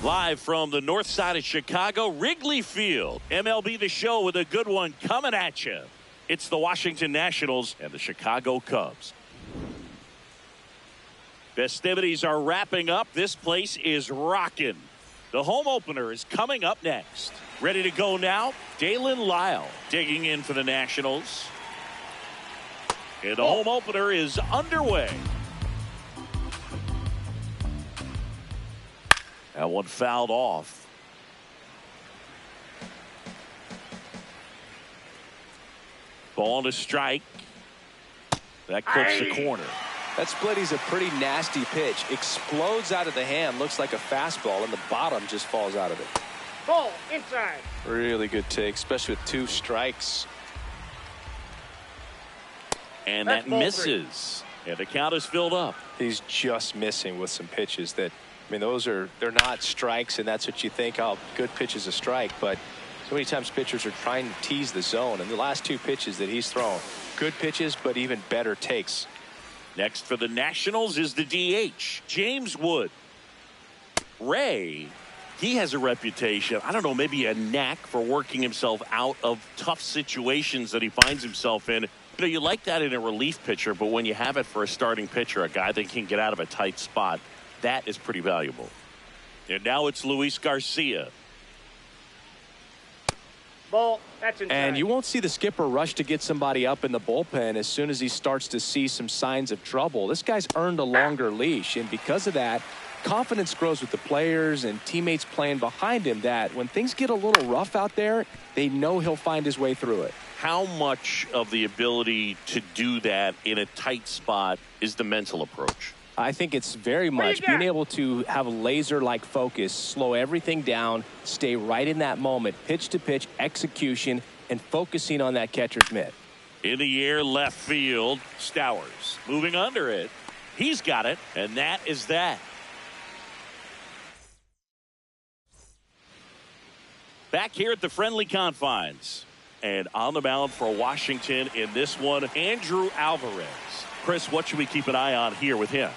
Live from the north side of Chicago, Wrigley Field. MLB The Show with a good one coming at you. It's the Washington Nationals and the Chicago Cubs. Festivities are wrapping up. This place is rocking. The home opener is coming up next. Ready to go now, Dalen Lyle digging in for the Nationals. And the home opener is underway. That one fouled off. Ball to strike. That clips the corner. That split is a pretty nasty pitch. Explodes out of the hand. Looks like a fastball, and the bottom just falls out of it. Ball inside. Really good take, especially with 2 strikes. And that misses. And the count is filled up. He's just missing with some pitches that, I mean, they're not strikes, and that's what you think, oh, good pitch is a strike. But so many times pitchers are trying to tease the zone, and the last 2 pitches that he's thrown, good pitches, but even better takes. Next for the Nationals is the DH, James Wood. Ray, he has a reputation, I don't know, maybe a knack for working himself out of tough situations that he finds himself in. You know, you like that in a relief pitcher, but when you have it for a starting pitcher, a guy that can get out of a tight spot, that is pretty valuable. And now it's Luis Garcia. Ball, that's inside. And you won't see the skipper rush to get somebody up in the bullpen as soon as he starts to see some signs of trouble. This guy's earned a longer leash, and because of that, confidence grows with the players and teammates playing behind him, that when things get a little rough out there, they know he'll find his way through it. How much of the ability to do that in a tight spot is the mental approach? I think it's very much being able to have a laser-like focus, slow everything down, stay right in that moment, pitch-to-pitch execution, and focusing on that catcher's mitt. In the air, left field, Stowers moving under it. He's got it, and that is that. Back here at the friendly confines. And on the mound for Washington in this one, Andrew Alvarez. Chris, what should we keep an eye on here with him?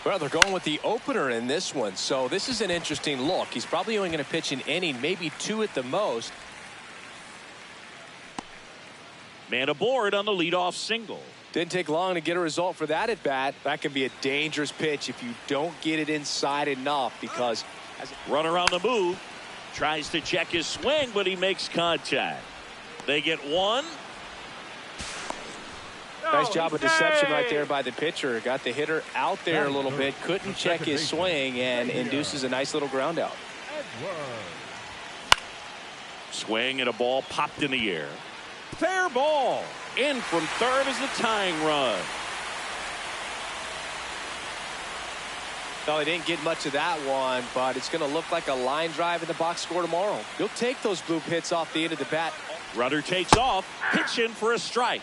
Well, they're going with the opener in this one, so this is an interesting look. He's probably only going to pitch an inning, maybe 2 at the most. Man aboard on the leadoff single. Didn't take long to get a result for that at bat. That can be a dangerous pitch if you don't get it inside enough, because runner on the move, tries to check his swing, but he makes contact. They get one. Nice job of deception right there by the pitcher. Got the hitter out there a little bit. Couldn't check his swing and induces a nice little ground out. Swing and a ball popped in the air. Fair ball. In from third is the tying run. No, they didn't get much of that one, but it's going to look like a line drive in the box score tomorrow. You'll take those bloop hits off the end of the bat. Runner takes off. Pitch in for a strike.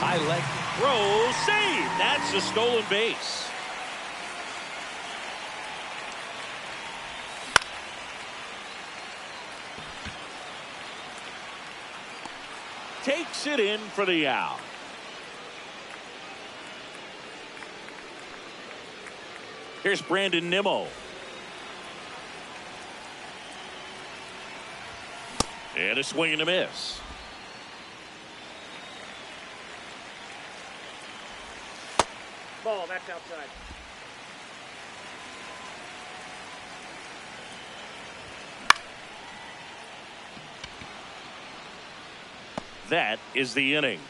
High leg throw, save. That's a stolen base. Takes it in for the out. Here's Brandon Nimmo. And a swing and a miss. Ball, that's outside. That is the inning.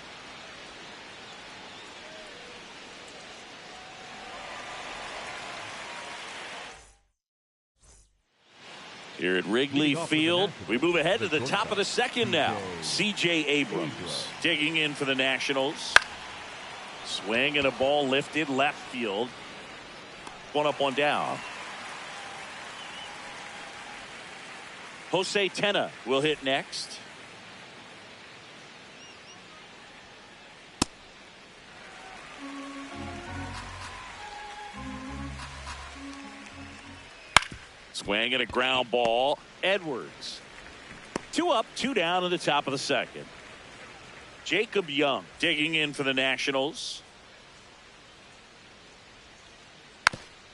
Here at Wrigley Field, we move ahead to the top of the second now. C.J. Abrams digging in for the Nationals. Swing and a ball lifted left field. One up, one down. Jose Tena will hit next. Swing and a ground ball. Edwards. 2 up, 2 down in the top of the second. Jacob Young digging in for the Nationals.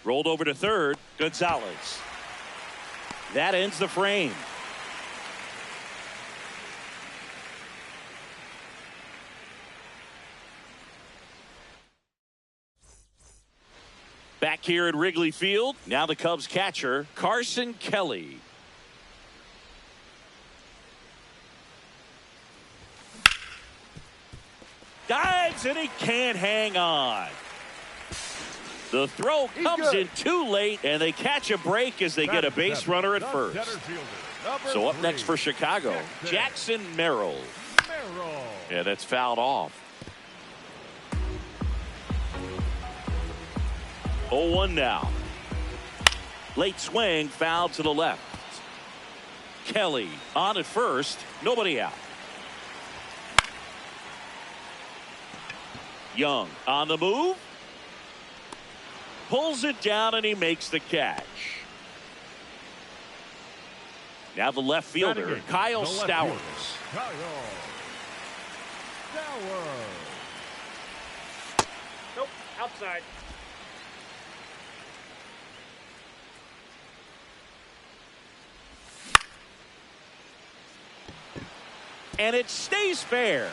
Rolled over to third. Gonzalez. That ends the frame. Back here at Wrigley Field, now the Cubs catcher, Carson Kelly. Dives and he can't hang on. The throw comes in too late, and they catch a break as they get a base runner at first. So up next for Chicago, Jackson Merrill. Yeah, that's fouled off. 0-1 now. Late swing, foul to the left. Kelly on at first, nobody out. Young on the move. Pulls it down and he makes the catch. Now the left fielder, Kyle Stowers. Nope, outside. And it stays fair.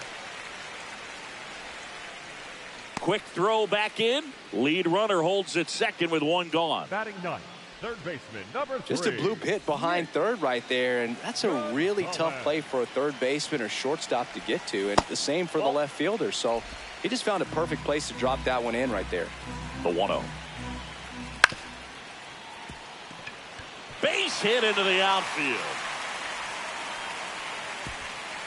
Quick throw back in. Lead runner holds it second with 1 gone. Batting ninth, third baseman, number 3. Just a bloop hit behind third right there, and that's a really tough play for a third baseman or shortstop to get to, and the same for the left fielder. So he just found a perfect place to drop that one in right there. The 1-0. Base hit into the outfield.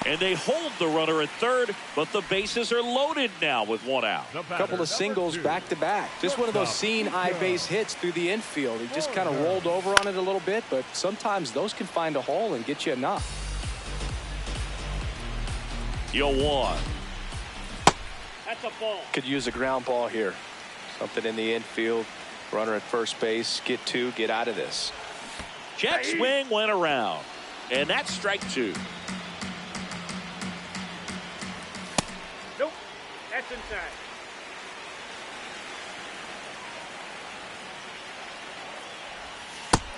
And they hold the runner at third, but the bases are loaded now with 1 out. A couple of singles back to back. Just one of those seeing eye base hits through the infield. He just kind of rolled over on it a little bit, but sometimes those can find a hole and get you enough. 0-1. That's a ball. Could use a ground ball here. Something in the infield. Runner at first base. Get 2. Get out of this. Jet swing went around. And that's strike 2. Nope, that's inside.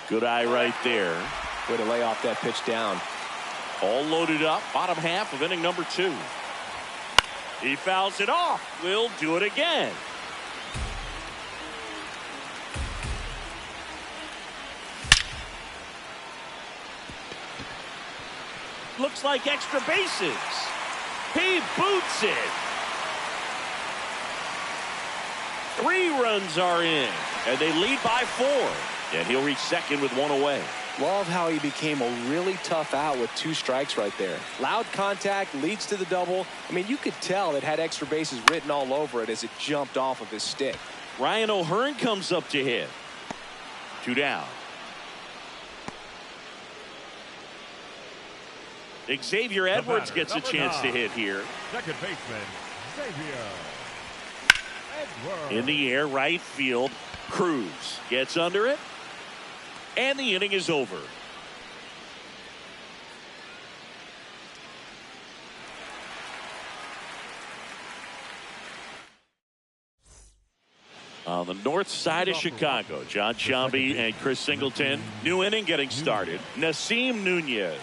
Good eye right there. Way to lay off that pitch down. All loaded up. Bottom half of inning number 2. He fouls it off. We'll do it again. Looks like extra bases. He boots it. 3 runs are in, and they lead by 4. And he'll reach second with 1 away. Love how he became a really tough out with 2 strikes right there. Loud contact leads to the double. I mean, you could tell it had extra bases written all over it as it jumped off of his stick. Ryan O'Hearn comes up to hit. 2 down. Xavier Edwards gets a chance to hit here. Second baseman, Xavier Edwards. In the air, right field. Cruz gets under it. And the inning is over. On the north side of Chicago, John Sciambi and Chris Singleton. New inning getting started. Nasim Nunez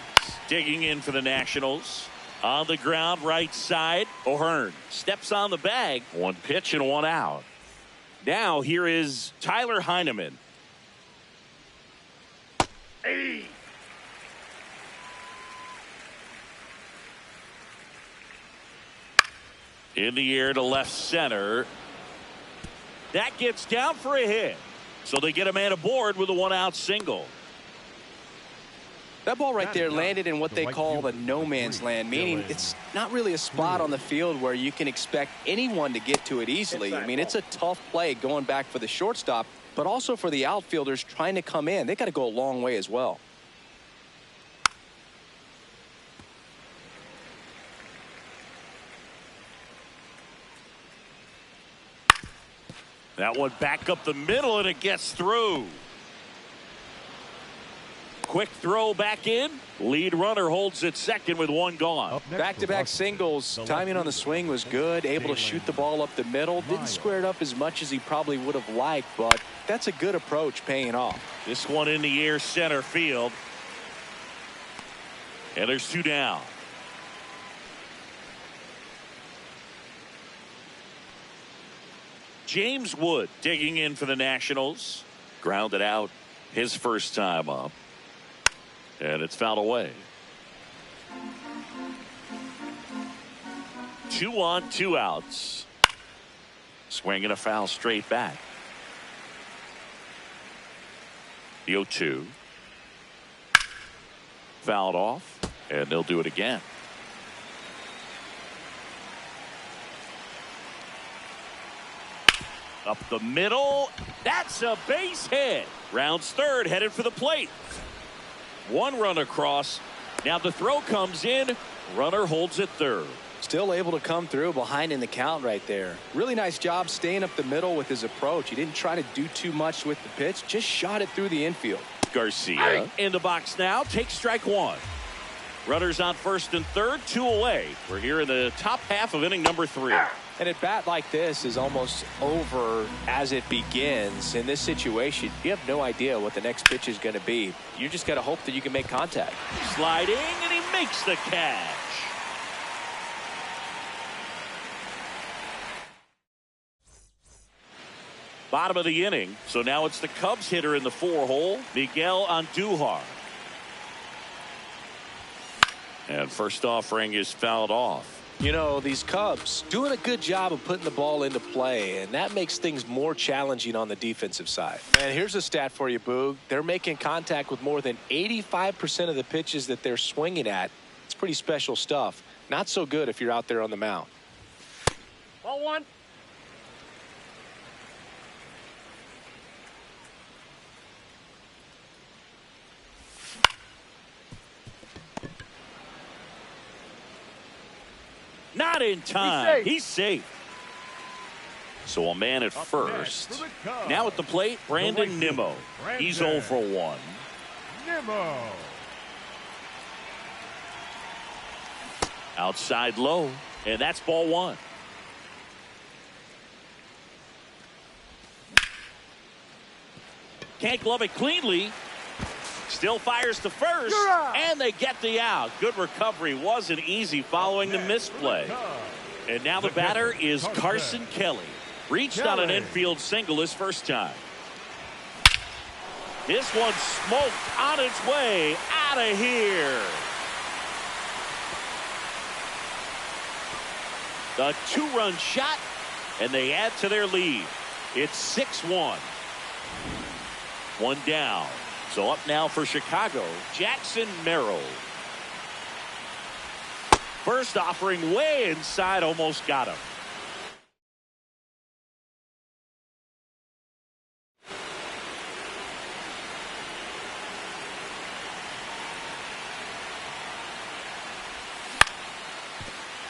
digging in for the Nationals. On the ground, right side. O'Hearn steps on the bag. 1 pitch and 1 out. Now here is Tyler Heineman. Hey. In the air to left center. That gets down for a hit. So they get a man aboard with a 1-out single. That ball right there landed in what they call the no man's land, meaning it's not really a spot on the field where you can expect anyone to get to it easily. I mean, it's a tough play going back for the shortstop, but also for the outfielders trying to come in. They got to go a long way as well. That one back up the middle, and it gets through. Quick throw back in. Lead runner holds at second with one gone. Back-to-back singles. Timing on the swing was good. Able to shoot the ball up the middle. Didn't square it up as much as he probably would have liked, but that's a good approach paying off. This one in the air center field. And there's two down. James Wood digging in for the Nationals. Grounded out his first time up. And it's fouled away. 2 on, 2 outs. Swinging a foul straight back. The 0-2. Fouled off, and they'll do it again. Up the middle. That's a base hit. Rounds third, headed for the plate. One run across. Now the throw comes in. Runner holds at third. Still able to come through behind in the count right there. Really nice job staying up the middle with his approach. He didn't try to do too much with the pitch. Just shot it through the infield. Garcia in the box now. Takes strike one. Runners on first and third. 2 away. We're here in the top half of inning number 3. And at bat like this is almost over as it begins. In this situation, you have no idea what the next pitch is going to be. You just got to hope that you can make contact. Sliding, and he makes the catch. Bottom of the inning, so now it's the Cubs hitter in the 4-hole, Miguel Andujar. And first offering is fouled off. You know, these Cubs doing a good job of putting the ball into play, and that makes things more challenging on the defensive side. And here's a stat for you, Boog. They're making contact with more than 85% of the pitches that they're swinging at. It's pretty special stuff. Not so good if you're out there on the mound. Ball one. Not in time. He's safe. So a man at first. Now at the plate, Brandon Nimmo. He's 0 for 1. Nimmo. Outside low, and that's ball 1. Can't glove it cleanly. Still fires to first, and they get the out. Good recovery. Wasn't easy following the misplay. And now the batter is Carson Kelly. Reached on an infield single his first time. This one smoked on its way out of here. The 2-run shot, and they add to their lead. It's 6-1. One down. So up now for Chicago, Jackson Merrill. First offering way inside, almost got him.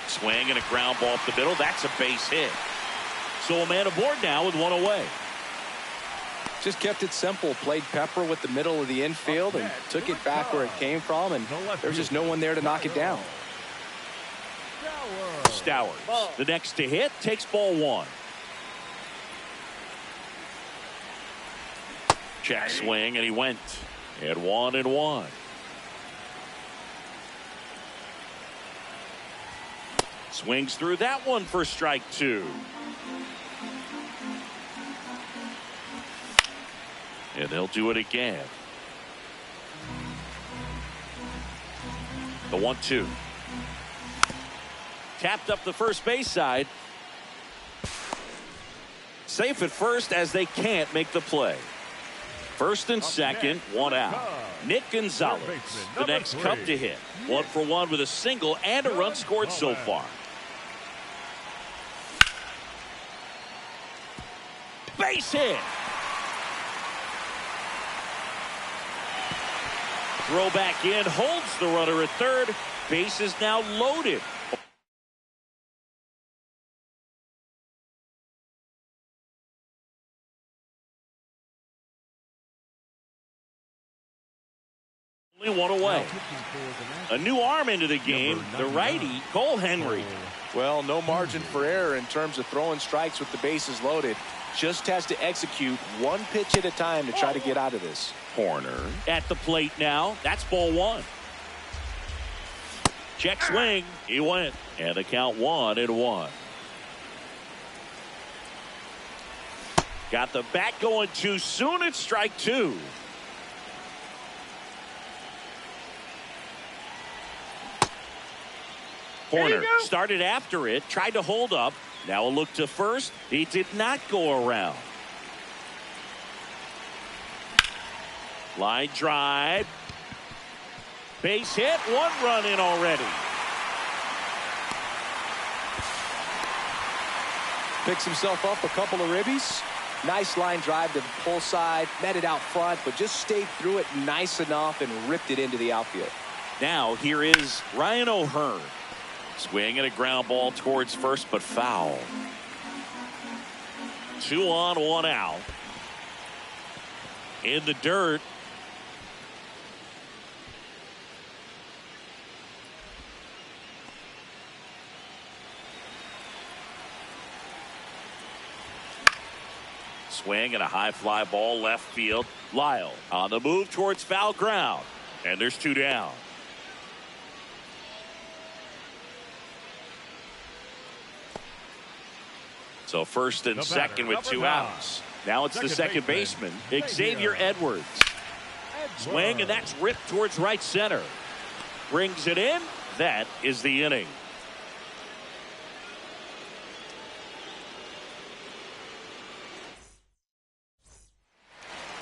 Swing and a ground ball up the middle. That's a base hit. So a man aboard now with one away. Just kept it simple. Played Pepper with the middle of the infield and took it back where it came from, and there's just no one there to knock it down. Stowers, the next to hit, takes ball 1. Check swing, and he went at 1-1. Swings through that one for strike 2. And they'll do it again. The 1-2. Tapped up the first base side. Safe at first as they can't make the play. First and second, one out. Nick Gonzalez, the next Cub to hit. 1 for 1 with a single and a run scored so far. Base hit. Throw back in, holds the runner at third. Base is now loaded. Only one away. A new arm into the game, the righty, Cole Henry. Well, no margin for error in terms of throwing strikes with the bases loaded. Just has to execute one pitch at a time to try to get out of this. Corner at the plate now. That's ball 1. Check swing. He went. And the count 1-1. Got the bat going too soon. It's strike 2. Corner started after it, tried to hold up. Now a look to first. He did not go around. Line drive. Base hit. 1 run in already. Picks himself up a couple of ribbies. Nice line drive to the pull side. Met it out front, but just stayed through it nice enough and ripped it into the outfield. Now here is Ryan O'Hearn. Swing and a ground ball towards first, but foul. 2 on, 1 out. In the dirt. Swing and a high fly ball left field. Lyle on the move towards foul ground. And there's 2 down. So first and second with 2 outs. Now it's the second baseman, Xavier Edwards. Swing, and that's ripped towards right center. Brings it in. That is the inning.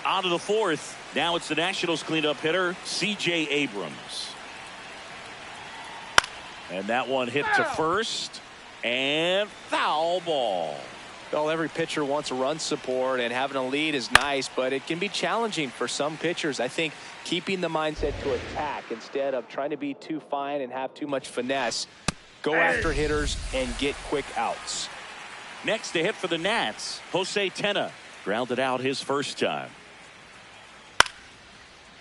On to the 4th. Now it's the Nationals cleanup hitter, C.J. Abrams. And that one hit to first. And foul ball. Well, every pitcher wants a run support, and having a lead is nice, but it can be challenging for some pitchers. I think keeping the mindset to attack instead of trying to be too fine and have too much finesse. Go after hitters and get quick outs. Next to hit for the Nats, Jose Tena. Grounded out his first time.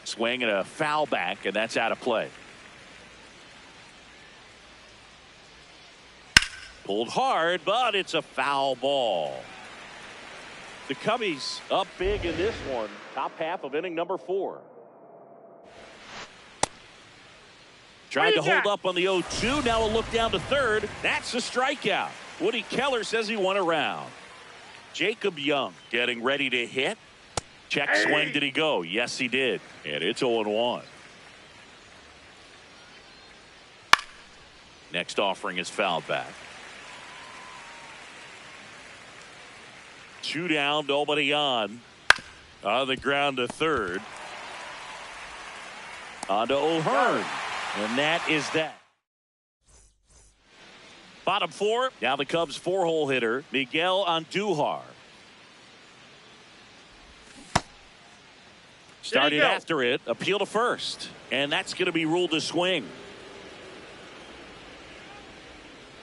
Swing and a foul back, and that's out of play. Pulled hard, but it's a foul ball. The Cubbies up big in this one. Top half of inning number 4. Tried to hold up on the 0-2. Now a look down to third. That's a strikeout. Woody Keller says he won around. Jacob Young getting ready to hit. Check swing. Did he go? Yes, he did. And it's 0-1. Next offering is fouled back. 2 down, nobody on. On the ground to third. On to O'Hearn. And that is that. Bottom 4. Now the Cubs 4-hole hitter, Miguel Andujar. Started after it. Appeal to first. And that's going to be ruled a swing.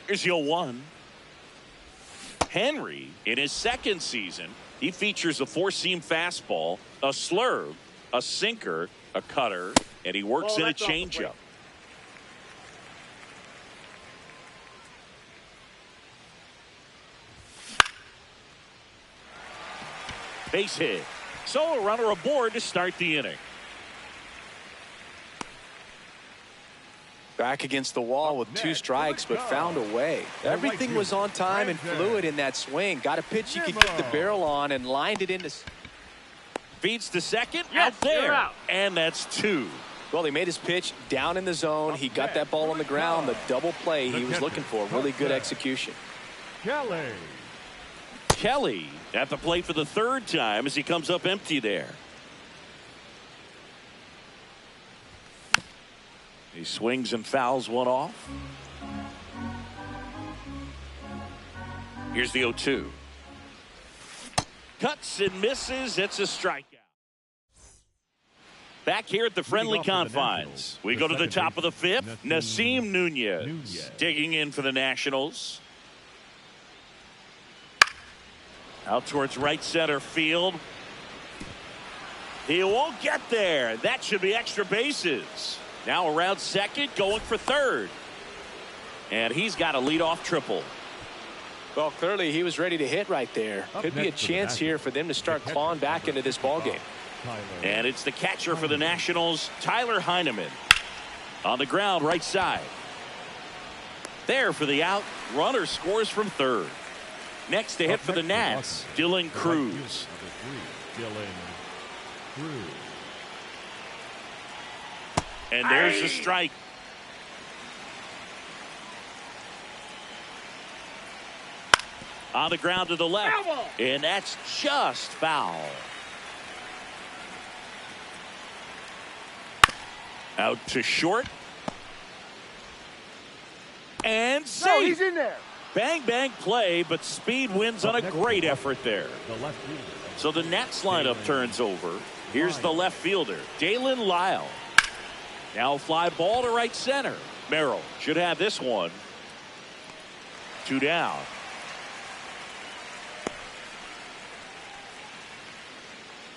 Here's your 1. Henry, in his second season, he features a 4-seam fastball, a slurve, a sinker, a cutter, and he works in a changeup. Base hit. So a runner aboard to start the inning. Back against the wall with 2 strikes, but found a way. Everything was on time and fluid in that swing. Got a pitch you could get the barrel on and lined it into. Feeds to second, out there. Out. And that's 2. Well, he made his pitch down in the zone. He got that ball on the ground. The double play he was looking for. Really good execution. Kelly at the plate for the 3rd time as he comes up empty there. He swings and fouls one off. Here's the 0-2. Cuts and misses. It's a strikeout. Back here at the friendly confines, we go to the top of the fifth. Nasim Nunez digging in for the Nationals. Out towards right center field. He won't get there. That should be extra bases. Now around second, going for third. And he's got a leadoff triple. Well, clearly he was ready to hit right there. Could be a chance here for them to start clawing back into this ballgame. And it's the catcher for the Nationals, Tyler Heineman. On the ground, right side. There for the out. Runner scores from third. Next to hit for the Nats, Dylan Cruz. And there's the strike. On the ground to the left. And that's just foul. Out to short. And safe. He's in there. Bang, bang play, but speed wins on a great effort there. So the Nats lineup turns over. Here's the left fielder, Dalen Lyle. Now fly ball to right center. Merrill should have this one. 2 down.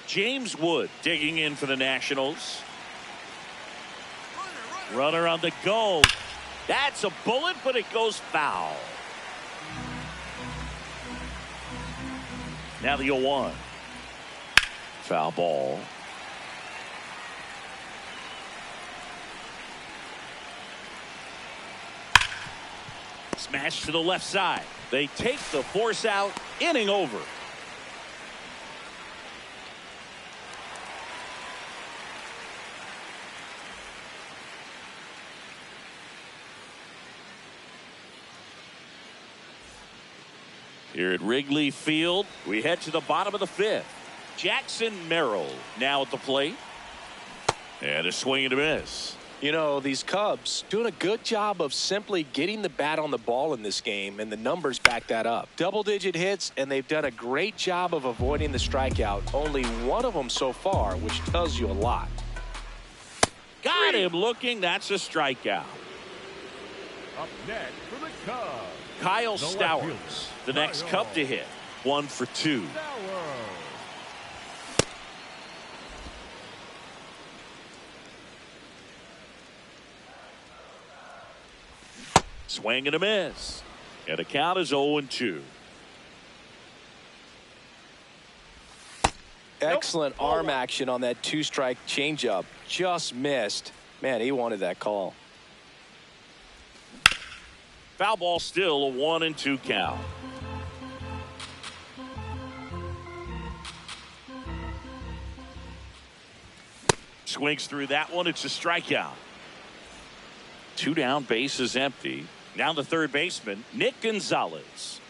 James Wood digging in for the Nationals. Runner on the go. That's a bullet, but it goes foul. Now the 0-1. Foul ball. Smash to the left side. They take the force out. Inning over. Here at Wrigley Field, we head to the bottom of the fifth. Jackson Merrill now at the plate. And a swing and a miss. You know, these Cubs doing a good job of simply getting the bat on the ball in this game, and the numbers back that up. Double-digit hits, and they've done a great job of avoiding the strikeout. Only one of them so far, which tells you a lot. Got him looking. That's a strikeout. Up next for the Cubs, Kyle the left Stowers, fielder, the next Kyle Cub to hit. 1 for 2. Stowers. Swing and a miss. And the count is 0-2. Excellent arm action on that 2-strike changeup. Just missed. Man, he wanted that call. Foul ball, still a 1-2 count. Swings through that one. It's a strikeout. 2 down, base is empty. Now the third baseman, Nick Gonzalez.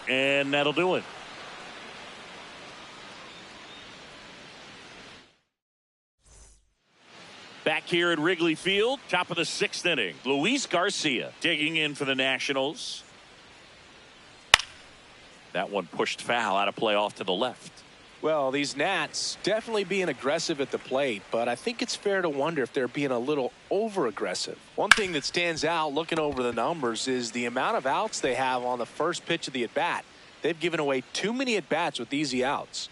And that'll do it. Back here at Wrigley Field, top of the 6th inning. Luis Garcia digging in for the Nationals. That one pushed foul, out of play off to the left. Well, these Nats definitely being aggressive at the plate, but I think it's fair to wonder if they're being a little over-aggressive. One thing that stands out looking over the numbers is the amount of outs they have on the first pitch of the at-bat. They've given away too many at-bats with easy outs.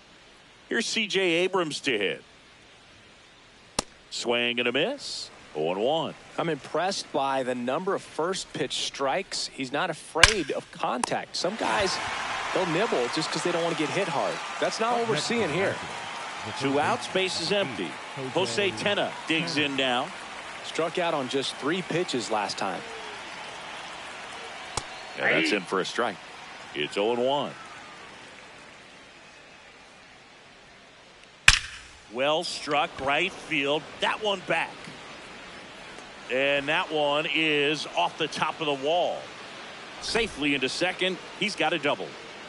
Here's C.J. Abrams to hit. Swing and a miss. 0-1. I'm impressed by the number of first pitch strikes. He's not afraid of contact. Some guys, they'll nibble just because they don't want to get hit hard. That's not what we're seeing here. 2 outs, base is empty. Jose Tena digs in now. Struck out on just 3 pitches last time. And that's in for a strike. It's 0-1. Well struck right field. That one back. And that one is off the top of the wall. Safely into second. He's got a double.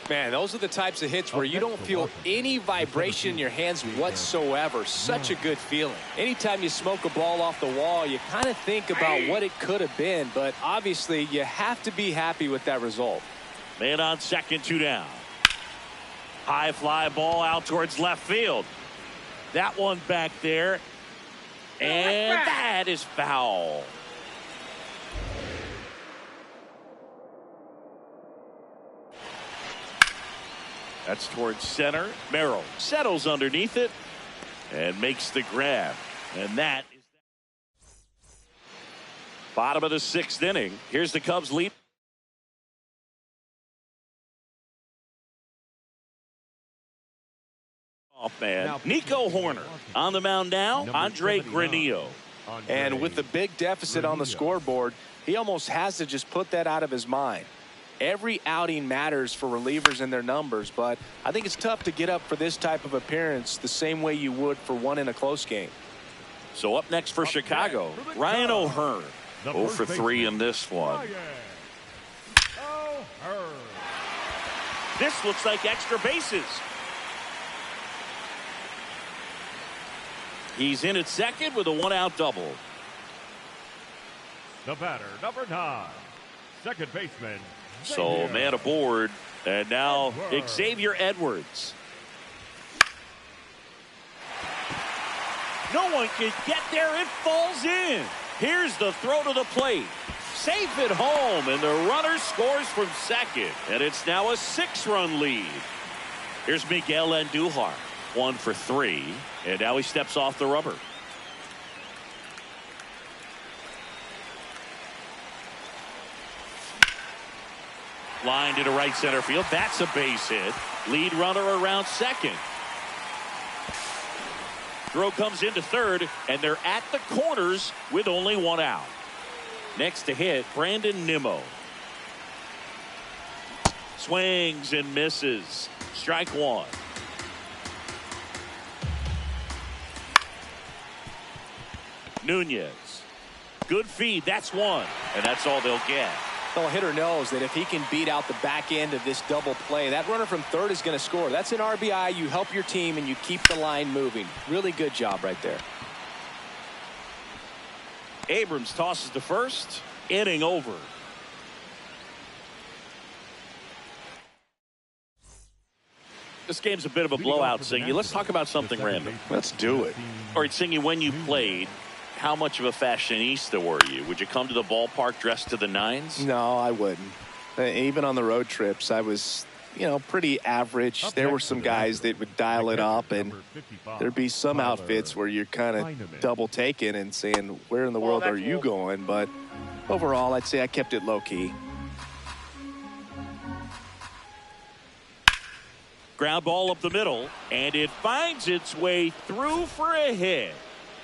Man, those are the types of hits where you don't feel any vibration in your hands whatsoever. Such a good feeling. Anytime you smoke a ball off the wall, you kind of think about what it could have been, but obviously you have to be happy with that result. Man on second, 2 down. High fly ball out towards left field. That one back there. And that is foul. That's towards center. Merrill settles underneath it and makes the grab. And that is bottom of the 6th inning. Here's the Cubs lead. Off man. Nico Hoerner on the mound now. Andre Granillo. And with the big deficit on the scoreboard, he almost has to just put that out of his mind. Every outing matters for relievers and their numbers, but I think it's tough to get up for this type of appearance the same way you would for one in a close game. So up next for Chicago, Ryan O'Hearn. 0 for 3 in this one. This looks like extra bases. He's in at second with a 1-out double. The batter, number 9, second baseman. So man aboard, and now Xavier Edwards. No one can get there. It falls in. Here's the throw to the plate. Safe at home, and the runner scores from second. And it's now a 6-run lead. Here's Miguel Andujar. 1 for 3, and now he steps off the rubber. Line to right center field. That's a base hit. Lead runner around second. Throw comes into third, and they're at the corners with only 1 out. Next to hit, Brandon Nimmo. Swings and misses. Strike 1. Nunez. Good feed. That's 1. And that's all they'll get. The hitter knows that if he can beat out the back end of this double play, that runner from third is going to score. That's an RBI. You help your team and you keep the line moving. Really good job right there. Abrams tosses to first. Inning over. This game's a bit of a blowout, Singy. Let's talk about something random. Let's do it. All right, Singy, when you played, how much of a fashionista were you? Would you come to the ballpark dressed to the nines? No, I wouldn't. Even on the road trips, I was, pretty average. There were some guys that would dial it up, and there'd be some outfits where you're kind of double taking and saying, where in the world are you going? But overall, I'd say I kept it low key. Ground ball up the middle, and it finds its way through for a hit.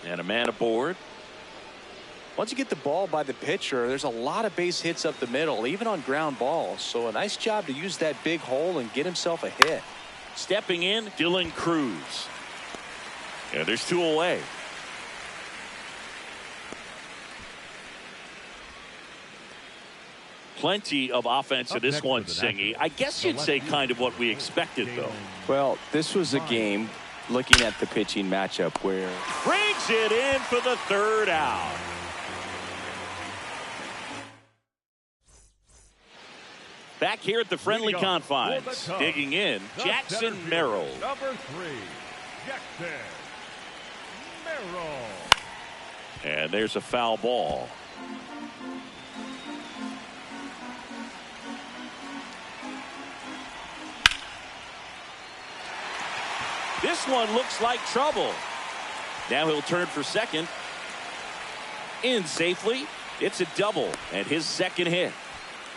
And a man aboard. Once you get the ball by the pitcher, there's a lot of base hits up the middle, even on ground balls. So a nice job to use that big hole and get himself a hit. Stepping in, Dylan Cruz. And there's 2 away. Plenty of offense in this one, Singy. I guess you'd say kind of what we expected, though. Well, this was a game, looking at the pitching matchup, where brings it in for the 3rd out. Back here at the friendly confines, digging in, Jackson Merrill. Number 3, Jackson Merrill. And there's a foul ball. This one looks like trouble. Now he'll turn for second. In safely. It's a double and his second hit.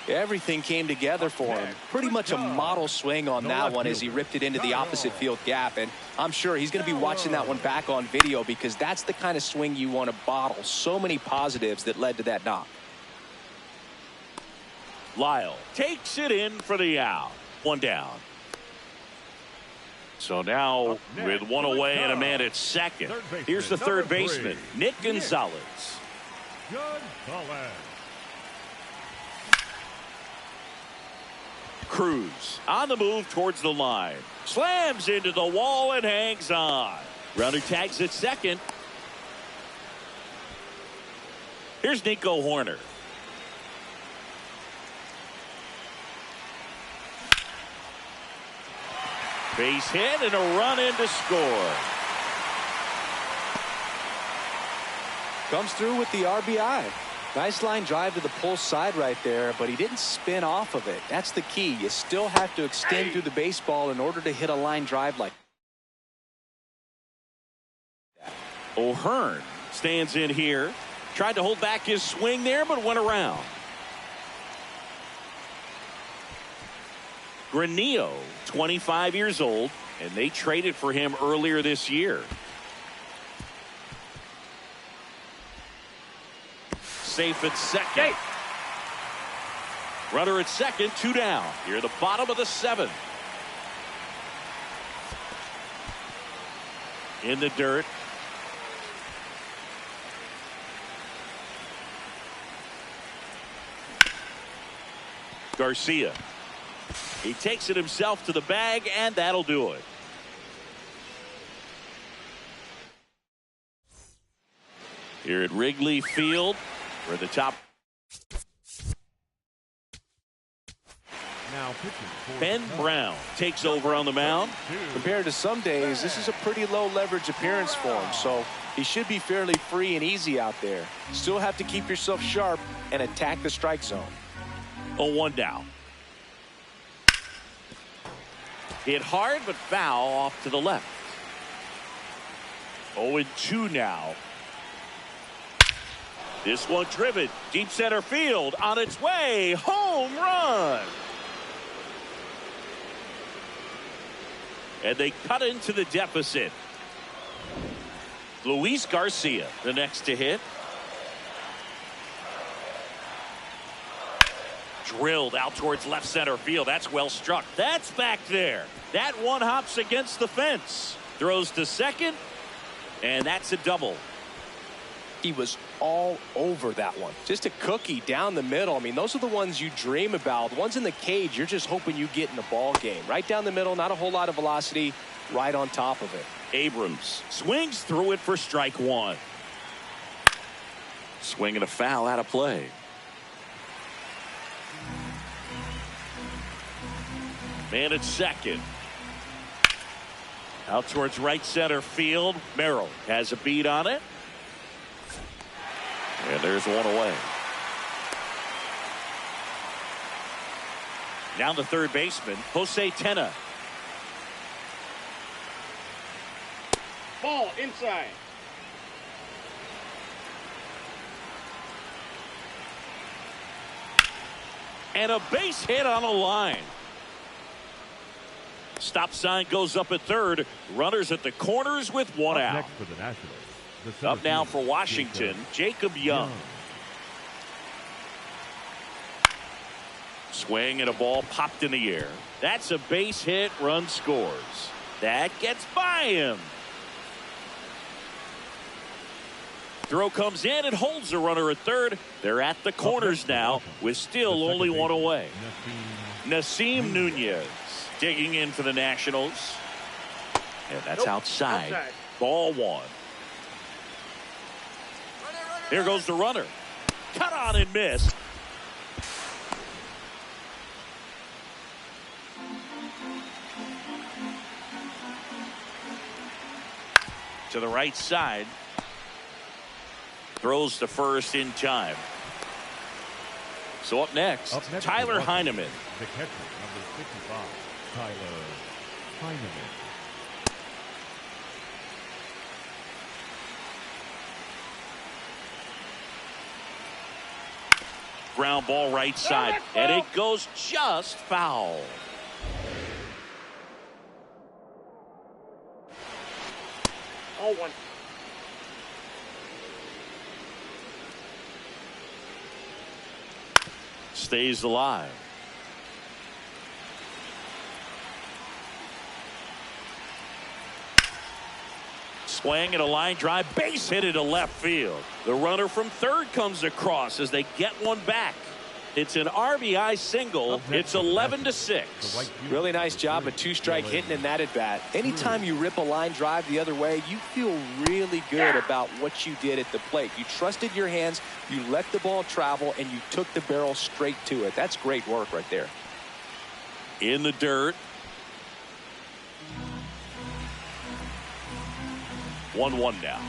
Everything came together for him. Pretty much a model swing on that one as he ripped it into the opposite field gap. And I'm sure he's going to be watching that one back on video because that's the kind of swing you want to bottle. So many positives that led to that knock. Lyle takes it in for the out. 1 down. So now with 1 away and a man at second. Here's the third baseman, Nick Gonzalez. Gonzalez. Cruz on the move towards the line. Slams into the wall and hangs on. Runner tags at second. Here's Nico Hoerner. Base hit and a run in to score. Comes through with the RBI. Nice line drive to the pull side right there, but he didn't spin off of it. That's the key. You still have to extend through the baseball in order to hit a line drive like that. O'Hearn stands in here. Tried to hold back his swing there, but went around. Granillo, 25 years old, and they traded for him earlier this year. Safe at second. Runner at second, 2 down. Here at the bottom of the 7th. In the dirt. Garcia. He takes it himself to the bag, and that'll do it. Here at Wrigley Field, we're at the top. Now pitching for Ben Brown takes over on the mound. Compared to some days, this is a pretty low leverage appearance for him, so he should be fairly free and easy out there. Still have to keep yourself sharp and attack the strike zone. 0-1 down. Hit hard but foul off to the left. 0-2 now. This one driven deep center field on its way. Home run. And they cut into the deficit. Luis Garcia, the next to hit. Drilled out towards left center field. That's well struck. That's back there. That one hops against the fence. Throws to second. And that's a double. He was all over that one. Just a cookie down the middle. I mean, those are the ones you dream about. The ones in the cage, you're just hoping you get in the ball game. Right down the middle, not a whole lot of velocity, right on top of it. Abrams swings through it for strike 1. Swing and a foul out of play. Man at second. Out towards right center field. Merrill has a beat on it. And there's one away. Now the third baseman, Jose Tena. Ball inside. And a base hit on a line. Stop sign goes up at third. Runners at the corners with one out. Next for the Nationals. Up now for Washington, Jacob Young. Swing and a ball popped in the air. That's a base hit. Run scores. That gets by him. Throw comes in and holds the runner at third. They're at the corners now with still only one away. Nasim Nunez digging in for the Nationals. And that's outside. Ball 1. Here goes the runner. Cut on and miss. To the right side. Throws to first in time. So up next Tyler Heineman. The catcher, number 55, Tyler Heineman. Ground ball right side. And it goes just foul. Oh, 1. Stays alive. Swing and a line drive, base hit to left field. The runner from third comes across as they get one back. It's an RBI single. It's 11-6. Really nice job of two-strike hitting in that at bat. Anytime you rip a line drive the other way, you feel really good about what you did at the plate. You trusted your hands, you let the ball travel, and you took the barrel straight to it. That's great work right there. In the dirt. 1-1 now.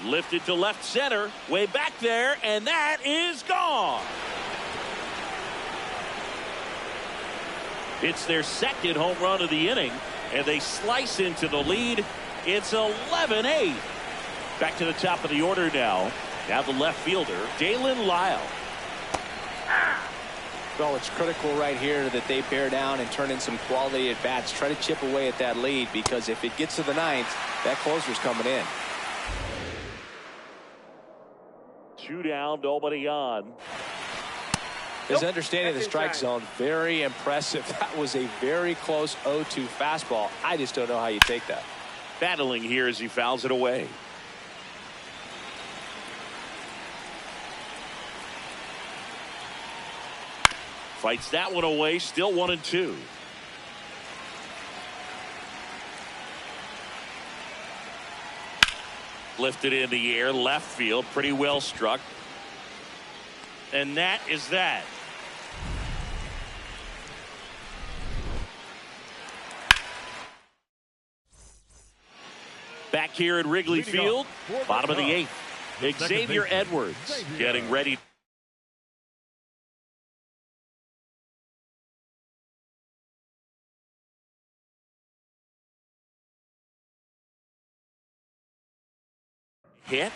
Lifted to left center, way back there, and that is gone. It's their second home run of the inning, and they slice into the lead. It's 11-8. Back to the top of the order now. Now the left fielder, Dalen Lyle. Well, it's critical right here that they bear down and turn in some quality at bats. Try to chip away at that lead, because if it gets to the ninth, that closer's coming in. 2 down, nobody on. His understanding of the strike zone, very impressive. That was a very close 0-2 fastball. I just don't know how you take that. Battling here as he fouls it away. Fights that one away, still 1-2. Lifted in the air, left field, pretty well struck. And that is that. Back here at Wrigley Field, bottom of the 8th. Xavier Edwards getting ready. Hit.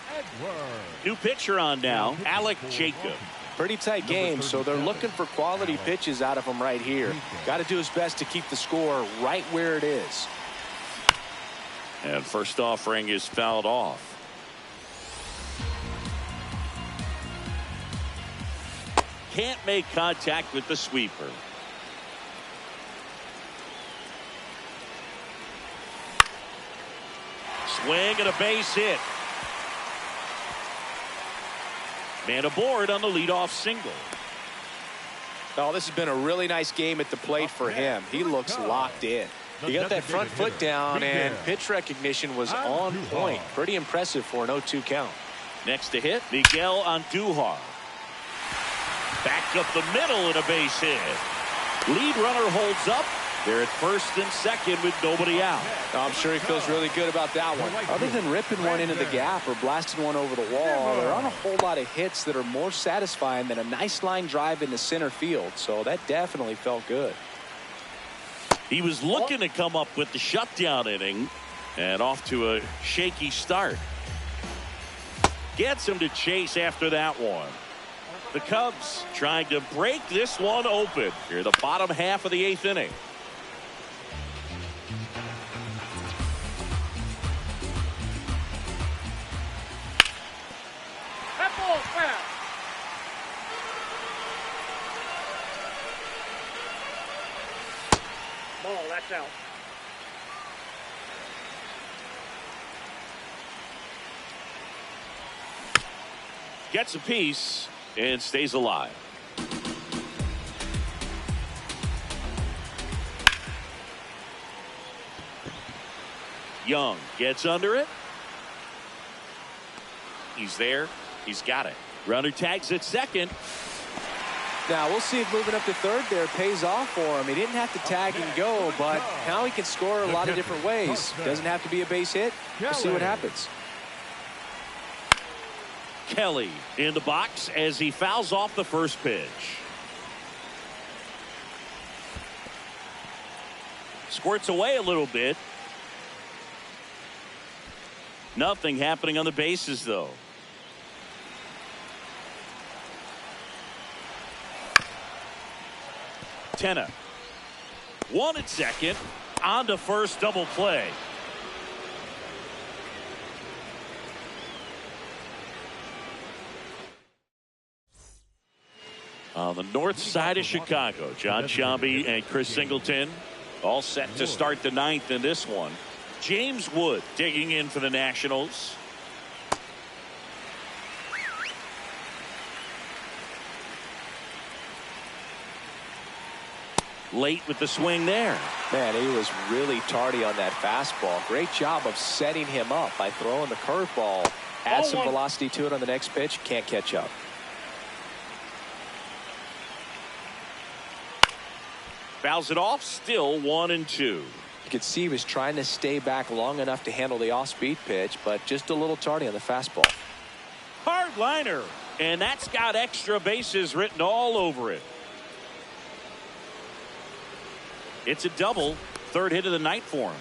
New pitcher on now, Alec Jacob. Pretty tight game, so they're looking for quality pitches out of him right here. Got to do his best to keep the score right where it is. And first offering is fouled off. Can't make contact with the sweeper. Swing and a base hit. Man aboard on the leadoff single. Oh, this has been a really nice game at the plate for him. He looks locked in. He got that front foot down, and pitch recognition was on point. Pretty impressive for an 0-2 count. Next to hit, Miguel Andujar. Back up the middle and a base hit. Lead runner holds up. They're at first and second with nobody out. I'm sure he feels really good about that one. Other than ripping one into the gap or blasting one over the wall, there aren't a whole lot of hits that are more satisfying than a nice line drive into center field. So that definitely felt good. He was looking to come up with the shutdown inning, and off to a shaky start. Gets him to chase after that one. The Cubs trying to break this one open here, the bottom half of the 8th inning. Ball, that's out. Gets a piece and stays alive. Young gets under it. He's there. He's got it. Runner tags at second. Now we'll see if moving up to third there pays off for him. He didn't have to tag and go, but now he can score a lot of different ways. Doesn't have to be a base hit. We'll see what happens. Kelly in the box as he fouls off the first pitch. Squirts away a little bit. Nothing happening on the bases, though. Tenna. One at second. On to first, double play. On the north side of Chicago, John Sciambi and Chris Singleton all set to start the 9th in this one. James Wood digging in for the Nationals. Late with the swing there. Man, he was really tardy on that fastball. Great job of setting him up by throwing the curveball. Add some velocity to it on the next pitch. Can't catch up. Fouls it off. Still 1-2. You could see he was trying to stay back long enough to handle the off-speed pitch, but just a little tardy on the fastball. Hard liner. And that's got extra bases written all over it. It's a double. Third hit of the night for him.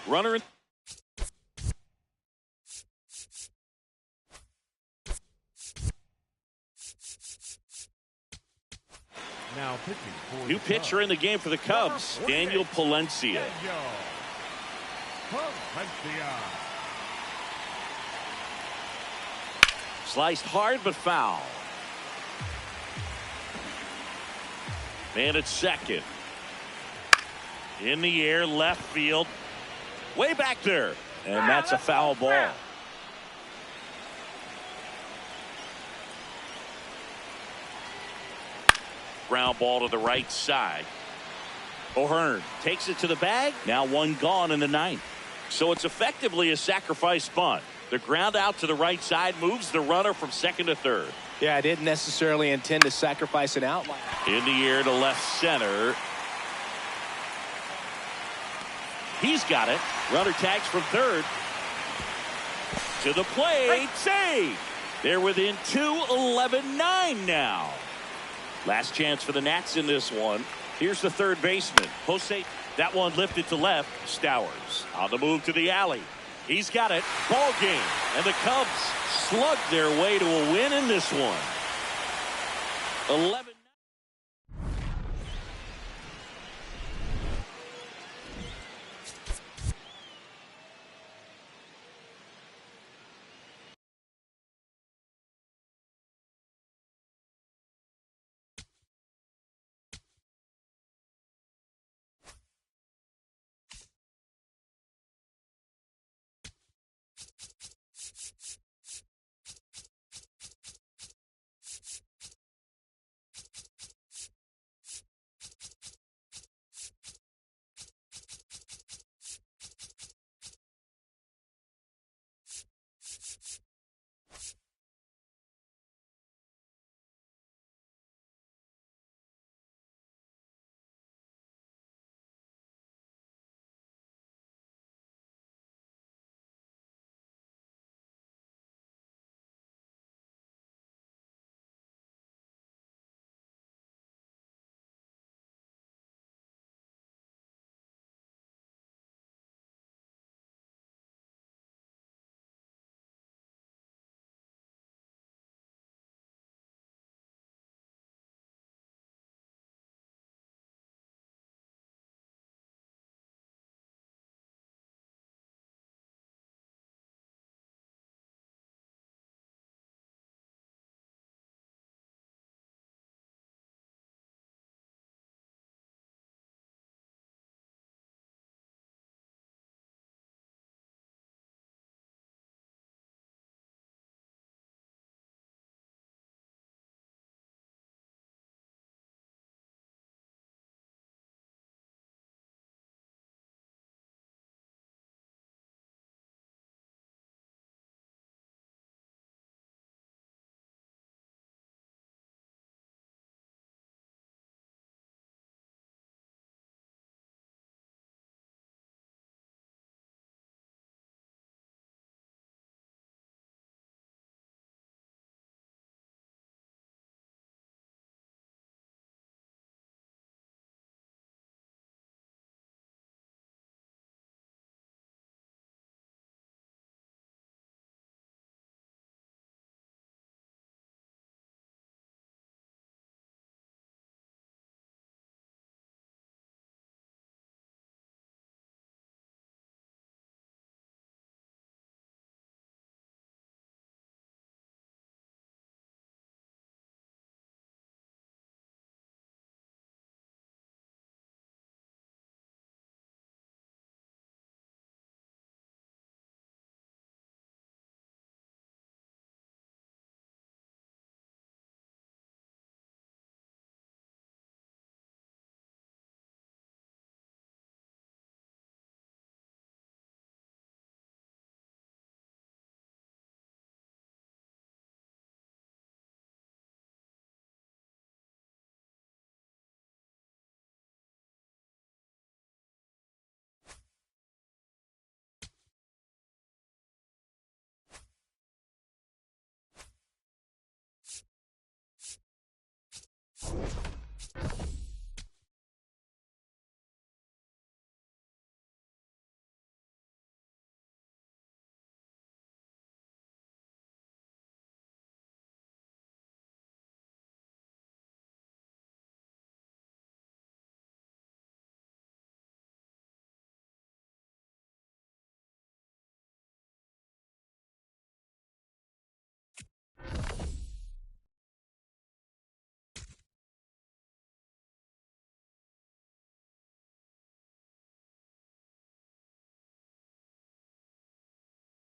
Runner in. Now pitching for New the pitcher in the game for the Cubs, Daniel Palencia. Sliced hard but foul. Man at second. In the air, left field. Way back there. And that's a foul ball. Ground ball to the right side. O'Hearn takes it to the bag. Now one gone in the ninth. So it's effectively a sacrifice bunt. The ground out to the right side moves the runner from second to third. Yeah, I didn't necessarily intend to sacrifice an outline. In the air to left center. He's got it. Runner tags from third. To the plate. Save. They're within 2, 11-9 now. Last chance for the Nats in this one. Here's the third baseman. Jose. That one lifted to left. Stowers on the move to the alley. He's got it. Ball game. And the Cubs slug their way to a win in this one. 11.